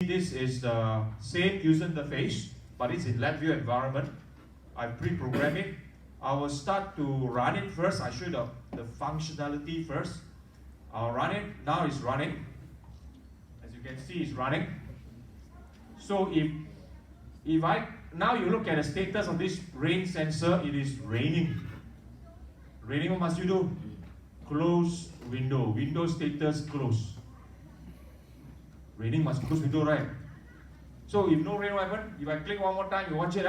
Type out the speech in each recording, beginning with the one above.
this is the same user interface, but it's in LabVIEW environment. I pre-programmed it. I will start to run it first. I show you the functionality first. I'll run it. Now it's running. As you can see, it's running. So if I now you look at the status of this rain sensor, it is raining. Raining, what must you do? Close window. Window status close. Raining must close window, right? So if no rain, what happen? If I click one more time, you watch it,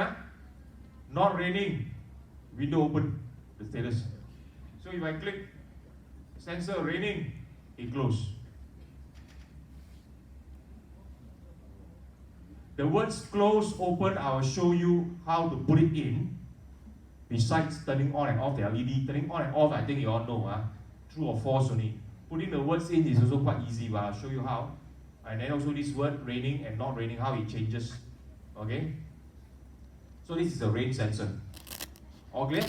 not raining, window open, the status. So if I click sensor raining, it close. The words close, open, I will show you how to put it in. Besides turning on and off the LED, turning on and off, I think you all know, true or false only. Putting the words in is also quite easy, but I'll show you how. And then also this word raining and not raining, how it changes. Okay? So this is a rain sensor. All clear?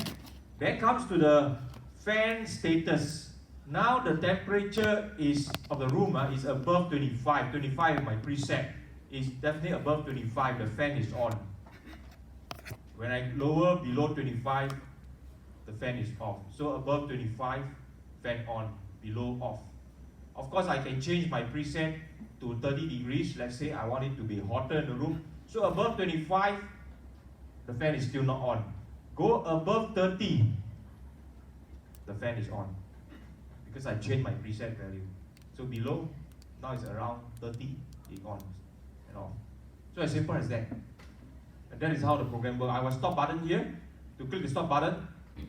Then comes to the fan status. Now the temperature of the room is above 25. 25 is my preset. It's definitely above 25. The fan is on. When I lower below 25, the fan is off. So above 25, fan on, below off. Of course, I can change my preset to 30 degrees. Let's say I want it to be hotter in the room. So above 25, the fan is still not on. Go above 30, the fan is on. Because I changed my preset value. So below, now it's around 30, it's on and off. So as simple as that. And that is how the program works. I will stop button here. To click the stop button,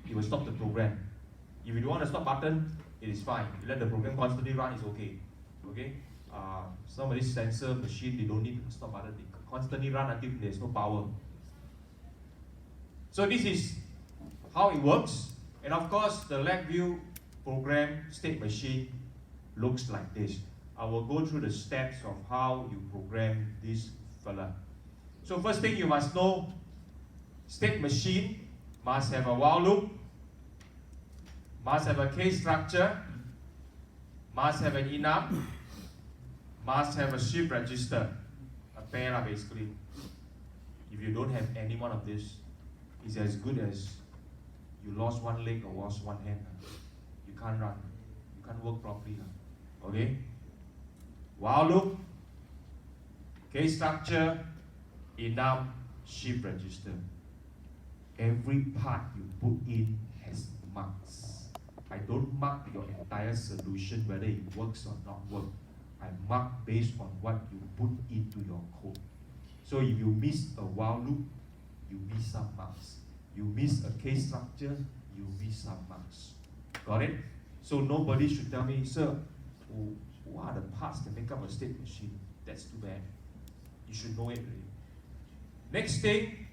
it will stop the program. If you don't want a stop button, it is fine. You let the program constantly run, it's okay. Okay? Some of these sensor machine, they don't need a stop button. They constantly run until there's no power. So this is how it works. And of course, the LabVIEW program state machine looks like this. I will go through the steps of how you program this fella. So first thing you must know, state machine must have a while loop, must have a case structure, must have an enum, must have a shift register, a pair basically. If you don't have any one of this, it's as good as you lost one leg or lost one hand. You can't run, you can't work properly. Okay? While loop, case structure, enum, shift register. Every part you put in has marks. I don't mark your entire solution whether it works or not work. I mark based on what you put into your code. So if you miss a while loop, you miss some marks. You miss a case structure, you miss some marks. Got it? So nobody should tell me, sir, what are the parts that make up a state machine? That's too bad. You should know it really. Next thing,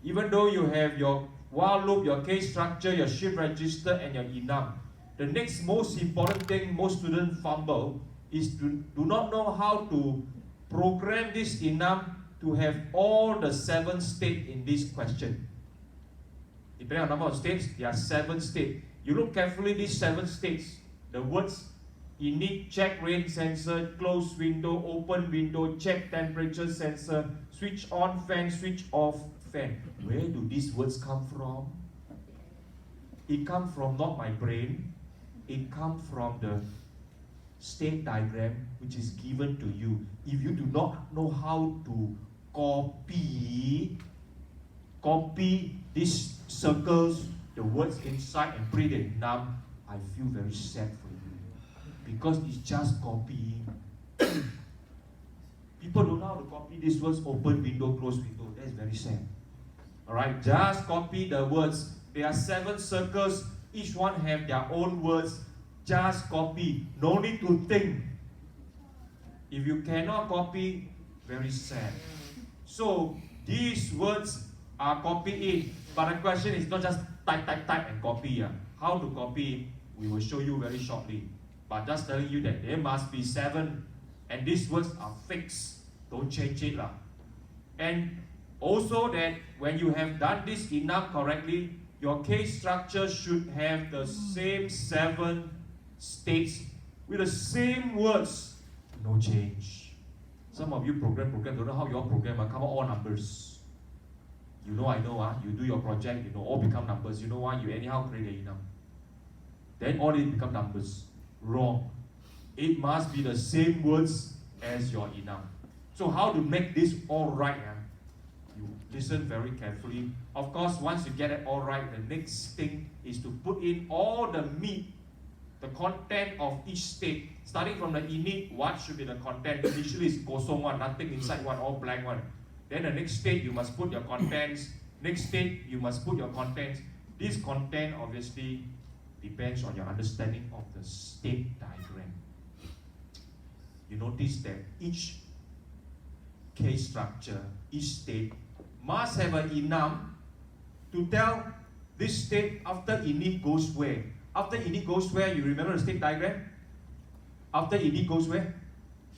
even though you have your while loop, your case structure, your shift register, and your enum, the next most important thing most students fumble is to do not know how to program this enum to have all the 7 states in this question. Depending on the number of states, there are 7 states. You look carefully, these 7 states, the words init, check rain sensor, close window, open window, check temperature sensor, switch on fan, switch off fan. Where do these words come from? It comes from not my brain. It comes from the state diagram which is given to you. If you do not know how to copy these circles, the words inside and print it num, I feel very sad for you. Because it's just copying. People don't know how to copy these words, open window, close window. That's very sad. Alright, just copy the words. There are 7 circles, each one have their own words. Just copy, no need to think. If you cannot copy, very sad. So, these words are copied in. But the question is not just type and copy. How to copy, we will show you very shortly. But just telling you that there must be 7, and these words are fixed. Don't change it. And also that when you have done this enum correctly, your case structure should have the same 7 states with the same words. No change. Some of you program, don't know how you all program, come out all numbers. You know, I know, you do your project, you know, all become numbers. You know why? You anyhow create a enum. Then all it become numbers. Wrong. It must be the same words as your enum. So how to make this all right? You listen very carefully. Of course, once you get it all right, the next thing is to put in all the meat, the content of each state. Starting from the init, what should be the content? Initially is kosong one, nothing inside one, all blank one. Then the next state, you must put your contents. Next state, you must put your contents. This content obviously depends on your understanding of the state diagram. You notice that each case structure, each state must have an enum to tell this state after init goes where. After init goes where, you remember the state diagram? After init goes where?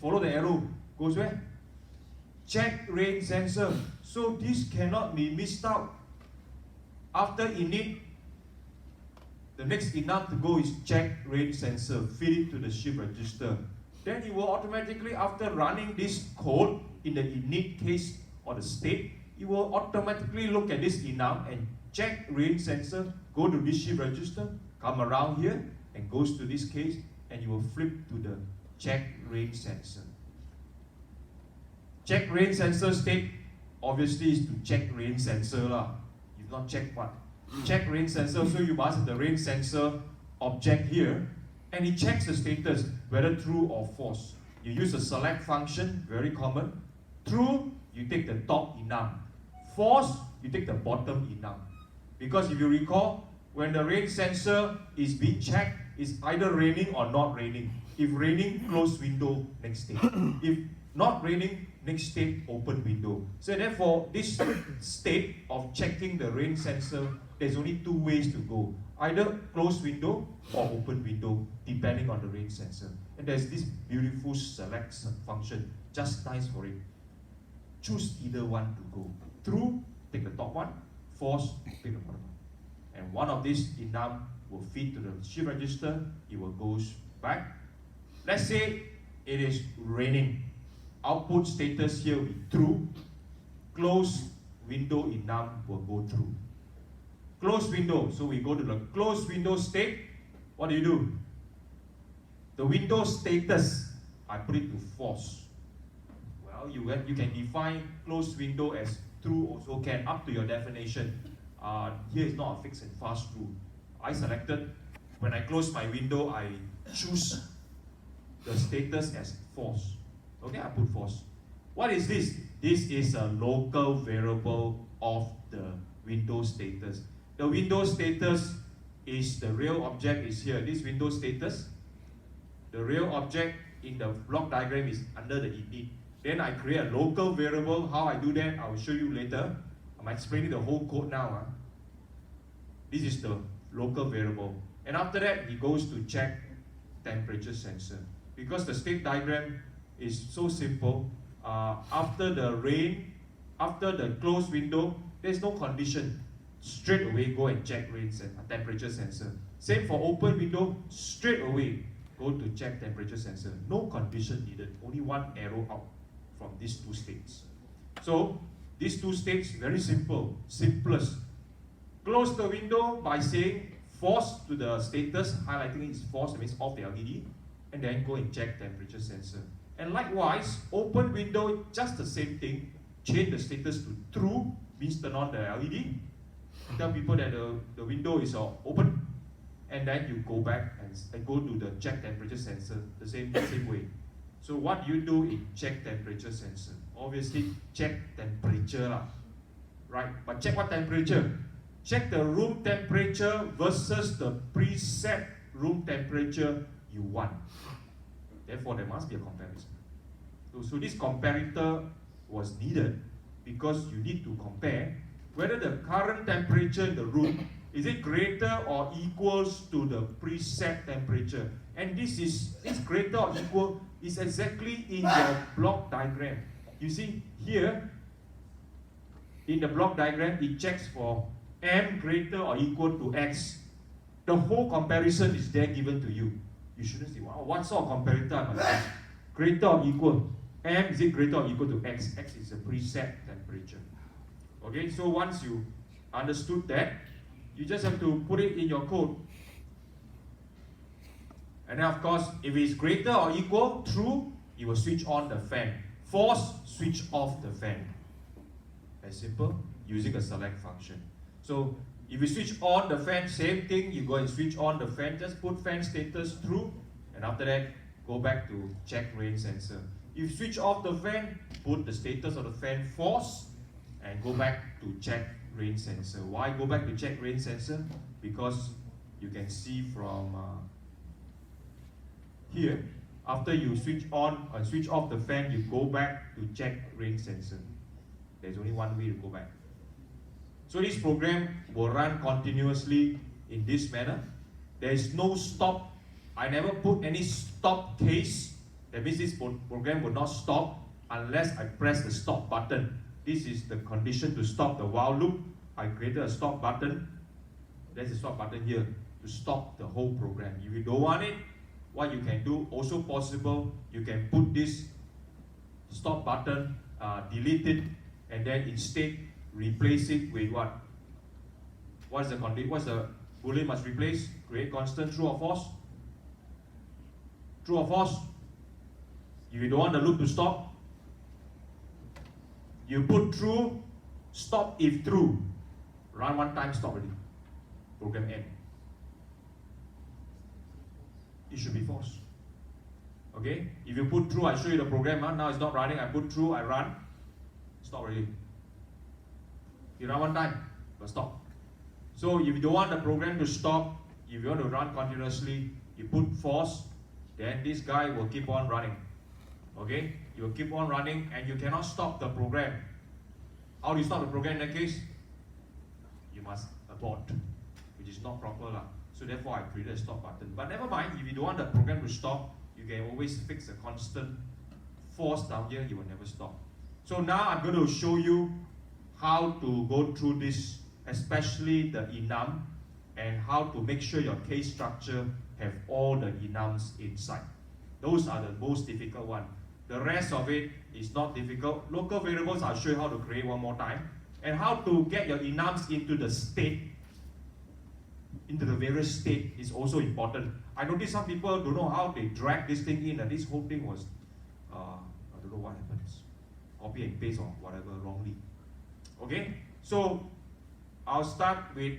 Follow the arrow. Goes where? Check rain sensor. So this cannot be missed out. After init, the next enum to go is check rain sensor. Feed it to the shift register. Then it will automatically, after running this code in the init case or the state, it will automatically look at this enum and check rain sensor, go to this shift register, come around here and goes to this case, and you will flip to the check rain sensor. Check rain sensor state obviously is to check rain sensor lah. If not check what? Check rain sensor, so you must have the rain sensor object here, and it checks the status whether true or false. You use the select function, very common. True, you take the top enum. False, you take the bottom enum. Because if you recall, when the rain sensor is being checked, it's either raining or not raining. If raining, close window, next state. If not raining, next state, open window. So therefore, this state of checking the rain sensor, there's only two ways to go. Either close window or open window, depending on the rain sensor. And there's this beautiful select function, just nice for it. Choose either one to go. True, take the top one. False, take the bottom one. And one of these enum will feed to the shift register, it will go back. Let's say it is raining. Output status here will be true. Close window enum will go through. Close window, so we go to the close window state. What do? The window status, I put it to false. Well, you can define close window as true also can, up to your definition. Here is not a fixed and fast rule. I selected, when I close my window, I choose the status as false. Okay, I put false. What is this? This is a local variable of the window status. The window status is the real object is here. This window status, the real object in the block diagram is under the init. Then I create a local variable. How I do that, I will show you later. I'm explaining the whole code now. This is the local variable. And after that, he goes to check temperature sensor. Because the state diagram is so simple, after the rain, after the closed window, there's no condition. Straight away go and check rain temperature sensor. Same for open window, straight away go to check temperature sensor. No condition needed, only one arrow out from these two states. So these two states, very simple, simplest. Close the window by saying false to the status, highlighting it is false, that means off the LED, and then go and check temperature sensor. And likewise, open window, just the same thing, change the status to true, means turn on the LED, tell people that the window is open, and then you go back and go to the check temperature sensor, the same way. So what you do in check temperature sensor? Obviously, check temperature, right? But check what temperature? Check the room temperature versus the preset room temperature you want. Therefore, there must be a comparison. So this comparator was needed because you need to compare whether the current temperature in the room is it greater or equals to the preset temperature. And this greater or equal is exactly in your block diagram. You see here, in the block diagram, it checks for m greater or equal to x. The whole comparison is there given to you. You shouldn't say, wow, what sort of comparator am I using? Greater or equal? M is it greater or equal to X? X is a preset temperature. Okay, so once you understood that, you just have to put it in your code. And then of course, if it's greater or equal, true, you will switch on the fan. False, switch off the fan. As simple, using a select function. So if you switch on the fan, same thing, you go and switch on the fan, just put fan status true, and after that, go back to check rain sensor. If you switch off the fan, put the status of the fan false, and go back to check rain sensor. Why go back to check rain sensor? Because you can see from here, after you switch on or switch off the fan, you go back to check rain sensor. There's only one way to go back. So this program will run continuously in this manner. There is no stop. I never put any stop case. That means this program will not stop unless I press the stop button. This is the condition to stop the while loop. I created a stop button. There's a stop button here to stop the whole program. If you don't want it, what you can do, also possible, you can put this stop button, delete it, and then instead replace it with what? What's the boolean must replace? Create constant, true or false? True or false? If you don't want the loop to stop, you put true, stop if true. Run one time, stop already. Program end. It should be false. Okay? If you put true, I show you the program. Now it's not running. I put true, I run. Stop already. You run one time, but stop. So if you don't want the program to stop, if you want to run continuously, you put false, then this guy will keep on running. Okay? You will keep on running and you cannot stop the program. How do you stop the program in that case? You must abort, which is not proper lah. So therefore I created a stop button. But never mind, if you don't want the program to stop, you can always fix a constant force down here, it will never stop. So now I'm going to show you how to go through this, especially the enum, and how to make sure your case structure have all the enums inside. Those are the most difficult one. The rest of it is not difficult. Local variables, I'll show you how to create one more time. And how to get your enums into the state, into the various state is also important. I noticed some people don't know how they drag this thing in, and this whole thing was, I don't know what happens. Copy and paste or whatever wrongly. Okay, so I'll start with